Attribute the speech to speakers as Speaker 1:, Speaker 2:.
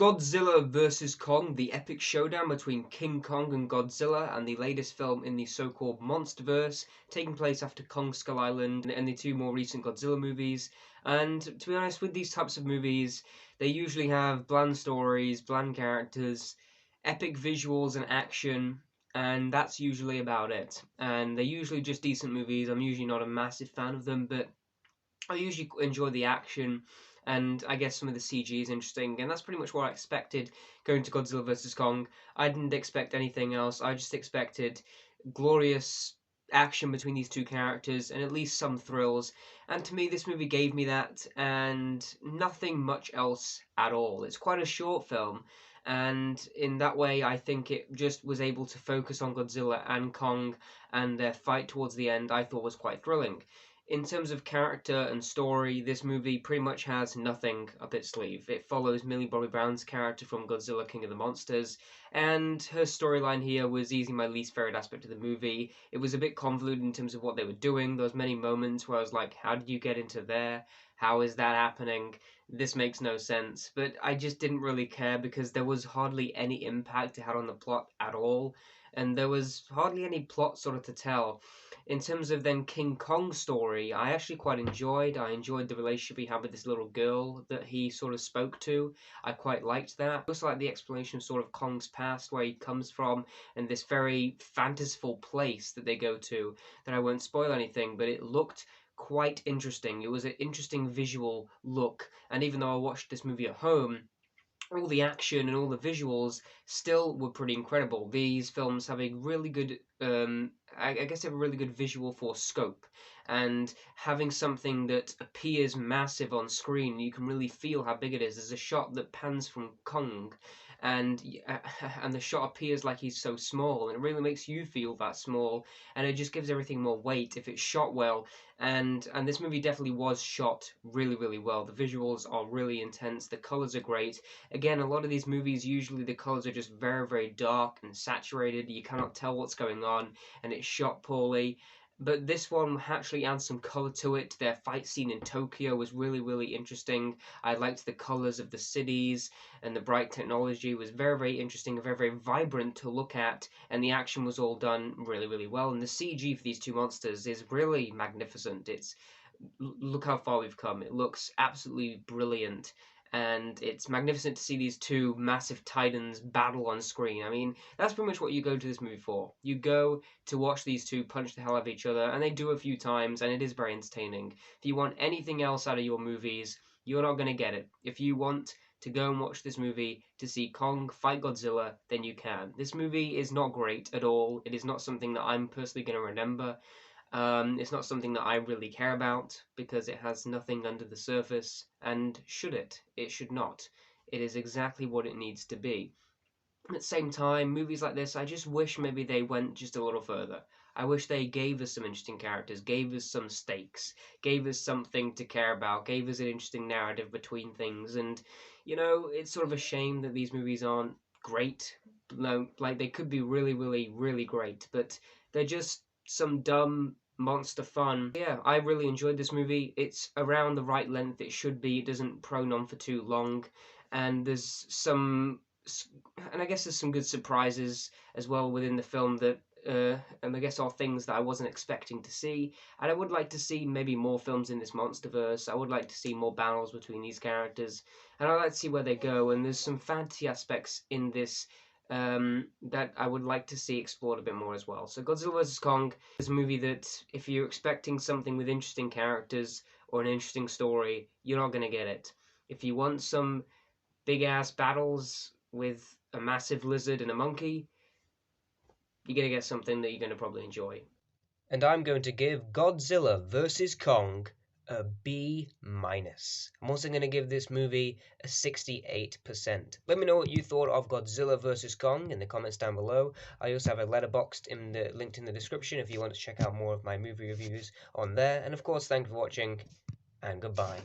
Speaker 1: Godzilla vs. Kong, the epic showdown between King Kong and Godzilla, and the latest film in the so-called Monsterverse, taking place after Kong Skull Island and the two more recent Godzilla movies. And to be honest, with these types of movies, they usually have bland stories, bland characters, epic visuals and action, and that's usually about it. And they're usually just decent movies. I'm usually not a massive fan of them, but I usually enjoy the action, and I guess some of the CG is interesting, and that's pretty much what I expected going to Godzilla vs. Kong. I didn't expect anything else. I just expected glorious action between these two characters and at least some thrills. And to me, this movie gave me that, and nothing much else at all. It's quite a short film, and in that way, I think it just was able to focus on Godzilla and Kong, and their fight towards the end I thought was quite thrilling. In terms of character and story, this movie pretty much has nothing up its sleeve. It follows Millie Bobby Brown's character from Godzilla King of the Monsters, and her storyline here was easily my least favorite aspect of the movie. It was a bit convoluted in terms of what they were doing. There was many moments where I was like, how did you get into there? How is that happening? This makes no sense. But I just didn't really care because there was hardly any impact it had on the plot at all, and there was hardly any plot sort of to tell. In terms of then King Kong's story, I actually quite enjoyed. I enjoyed the relationship he had with this little girl that he sort of spoke to. I quite liked that. I also like the explanation of sort of Kong's past, where he comes from, and this very fanciful place that they go to, that I won't spoil anything, but it looked quite interesting. It was an interesting visual look, and even though I watched this movie at home, all the action and all the visuals still were pretty incredible. These films have a really good, I guess, have a really good visual for scope, and having something that appears massive on screen, you can really feel how big it is. There's a shot that pans from Kong, and and the shot appears like he's so small, and it really makes you feel that small, and it just gives everything more weight if it's shot well. And this movie definitely was shot really, really well. The visuals are really intense. The colors are great. Again, a lot of these movies, usually the colors are just very, very dark and saturated. You cannot tell what's going on, and it's shot poorly. But this one actually adds some color to it. Their fight scene in Tokyo was really, really interesting. I liked the colors of the cities, and the bright technology was very, very interesting and very, very vibrant to look at. And the action was all done really, really well. And the CG for these two monsters is really magnificent. Look how far we've come. It looks absolutely brilliant, and it's magnificent to see these two massive titans battle on screen. I mean, that's pretty much what you go to this movie for. You go to watch these two punch the hell out of each other, and they do a few times, and it is very entertaining. If you want anything else out of your movies, you're not going to get it. If you want to go and watch this movie to see Kong fight Godzilla, then you can. This movie is not great at all. It is not something that I'm personally going to remember. It's not something that I really care about because it has nothing under the surface, and should it? It should not. It is exactly what it needs to be. At the same time, movies like this, I just wish maybe they went just a little further. I wish they gave us some interesting characters, gave us some stakes, gave us something to care about, gave us an interesting narrative between things. And, it's sort of a shame that these movies aren't great. Like, they could be really, really, really great, but they're just some dumb monster fun. Yeah, I really enjoyed this movie. It's around the right length it should be. It doesn't prone on for too long, and there's some, and I guess there's some good surprises as well within the film that, and I guess are things that I wasn't expecting to see. And I would like to see maybe more films in this MonsterVerse. I would like to see more battles between these characters, and I'd like to see where they go. And there's some fantasy aspects in this that I would like to see explored a bit more as well. So Godzilla vs. Kong is a movie that, if you're expecting something with interesting characters or an interesting story, you're not going to get it. If you want some big-ass battles with a massive lizard and a monkey, you're going to get something that you're going to probably enjoy. And I'm going to give Godzilla vs. Kong a B-. I'm also going to give this movie a 68%. Let me know what you thought of Godzilla vs. Kong in the comments down below. I also have a letterboxd linked in the description if you want to check out more of my movie reviews on there. And of course, thanks for watching, and goodbye.